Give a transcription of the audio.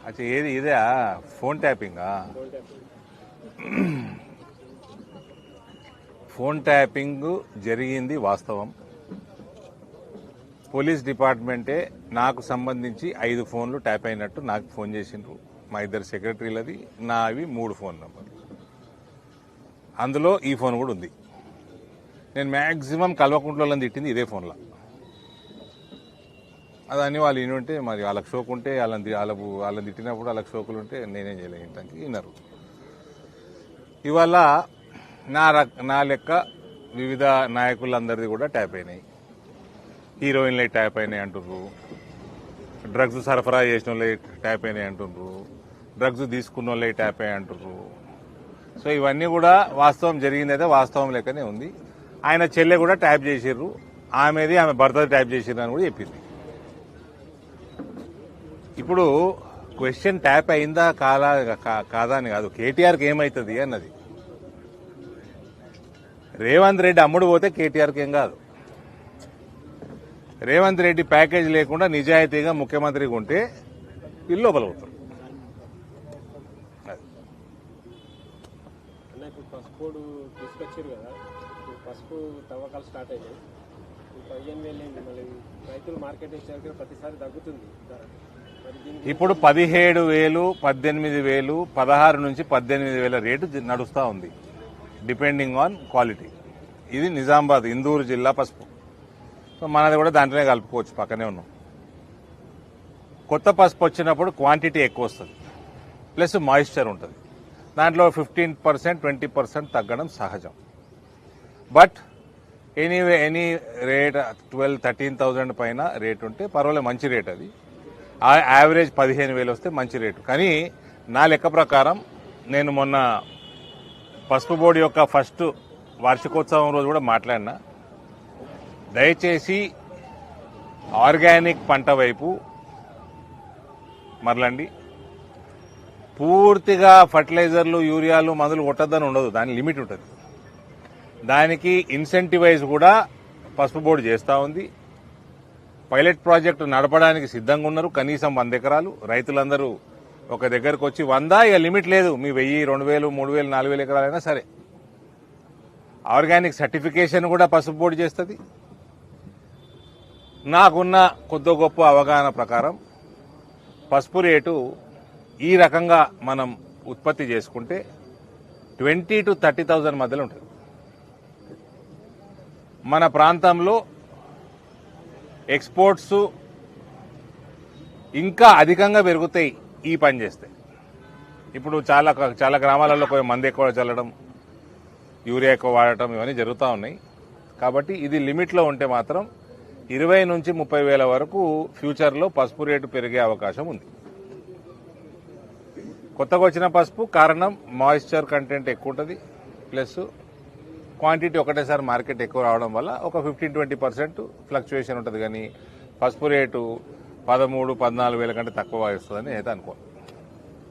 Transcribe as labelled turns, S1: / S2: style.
S1: అచ్చా ఏది ఇదే ఫోన్ ట్యాపింగా? ఫోన్ ట్యాపింగ్ జరిగింది వాస్తవం. పోలీస్ డిపార్ట్మెంటే నాకు సంబంధించి 5 ఫోన్లు ట్యాప్ అయినట్టు నాకు ఫోన్ చేసిండ్రు. మా ఇద్దరు సెక్రటరీలది, నావి 3 ఫోన్ నంబర్లు. అందులో ఈ ఫోన్ కూడా ఉంది. నేను మ్యాక్సిమం కల్వకుంట్లలో తిట్టింది ఇదే ఫోన్లో. అదని వాళ్ళు వినుంటే మరి వాళ్ళకి షోకు ఉంటే వాళ్ళని తిట్టినప్పుడు వాళ్ళకి షోకులు ఉంటే నేనేం చేయలేను, ఇంటానికి విన్నారు. ఇవాళ నా లెక్క వివిధ నాయకులందరిది కూడా ట్యాప్ అయినాయి. హీరోయిన్లే ట్యాప్ అయినాయి అంటుర్రు, డ్రగ్స్ సరఫరా చేసిన వాళ్ళే ట్యాప్ అయినాయి అంటుర్రు, డ్రగ్స్ తీసుకున్న వాళ్ళే ట్యాప్ అయ్యి అంటుర్రు. సో ఇవన్నీ కూడా వాస్తవం జరిగిందైతే వాస్తవం లెక్కనే ఉంది. ఆయన చెల్లె కూడా ట్యాప్ చేసిర్రు, ఆమె భర్త ట్యాప్ చేసిర్రు అని కూడా చెప్పింది. ఇప్పుడు క్వశ్చన్ ట్యాప్ అయిందా కాదా అని కాదు, కేటీఆర్కి ఏమవుతుంది అన్నది. రేవంత్ రెడ్డి అమ్ముడు పోతే కేటీఆర్కి ఏం కాదు. రేవంత్ రెడ్డి ప్యాకేజ్ లేకుండా నిజాయితీగా ముఖ్యమంత్రిగా ఉంటే వీళ్ళు లోపల పోతారు.
S2: ఇప్పుడు పసుపు తీసుకొచ్చారు కదా, పసుపు తవ్వకాలు స్టార్ట్ అయ్యాయి. 15,000 మళ్ళీ రైతులు మార్కెట్ వచ్చాక ప్రతిసారి తగ్గుతుంది.
S1: ఇప్పుడు 17,000, 18,000, 16 నుంచి 18,000 రేటు నడుస్తూ ఉంది, డిపెండింగ్ ఆన్ క్వాలిటీ. ఇది నిజామాబాద్ ఇందూరు జిల్లా పసుపు. సో మనది కూడా దాంట్లోనే కలుపుకోవచ్చు, పక్కనే ఉన్నాం. కొత్త పసుపు వచ్చినప్పుడు క్వాంటిటీ ఎక్కువ వస్తుంది, ప్లస్ మాయిశ్చర్ ఉంటుంది. దాంట్లో 15%, 20% తగ్గడం సహజం. బట్ ఎనీ రేట్ 12,000-13,000 పైన రేట్ ఉంటే పర్వాలేదు, మంచి రేట్. అది యావరేజ్ 15,000 వస్తే మంచి రేటు. కానీ నా లెక్క ప్రకారం నేను మొన్న పసుపు బోర్డు యొక్క ఫస్ట్ వార్షికోత్సవం రోజు కూడా మాట్లాడినా, దయచేసి ఆర్గానిక్ పంట వైపు మరలండి. పూర్తిగా ఫర్టిలైజర్లు, యూరియాలు, మందులు కొట్టద్దని ఉండదు, దాని లిమిట్ ఉంటుంది. దానికి ఇన్సెంటివైజ్ కూడా పసుపు బోర్డు చేస్తూ ఉంది. పైలట్ ప్రాజెక్టు నడపడానికి సిద్ధంగా ఉన్నారు. కనీసం 100 ఎకరాలు రైతులందరూ ఒక దగ్గరకు వచ్చి 100, ఇక లిమిట్ లేదు, మీ 1000, 2000, 3000, 4000 ఎకరాలైనా సరే. ఆర్గానిక్ సర్టిఫికేషన్ కూడా పసుపు బోర్డు చేస్తుంది. నాకున్న కొద్ది గొప్ప అవగాహన ప్రకారం పసుపు రేటు ఈ రకంగా మనం ఉత్పత్తి చేసుకుంటే 20,000 to 30,000 మధ్యలో ఉంటుంది. మన ప్రాంతంలో ఎక్స్పోర్ట్స్ ఇంకా అధికంగా పెరుగుతాయి ఈ పని చేస్తే. ఇప్పుడు చాలా గ్రామాలలో మందు ఎక్కువ చల్లడం, యూరియా ఎక్కువ వాడటం, ఇవన్నీ జరుగుతూ ఉన్నాయి. కాబట్టి ఇది లిమిట్లో ఉంటే మాత్రం 20,000 నుంచి 30,000 వరకు ఫ్యూచర్లో పసుపు రేటు పెరిగే అవకాశం ఉంది. కొత్తగా వచ్చిన పసుపు కారణం మాయిశ్చర్ కంటెంట్ ఎక్కువ ఉంటుంది, ప్లస్ క్వాంటిటీ ఒకటేసారి మార్కెట్ ఎక్కువ రావడం వల్ల ఒక 15-20% ఫ్లక్చుయేషన్ ఉంటుంది. కానీ పసుపు రేటు 13,000-14,000 కంటే తక్కువ వస్తుందని అయితే అనుకోను.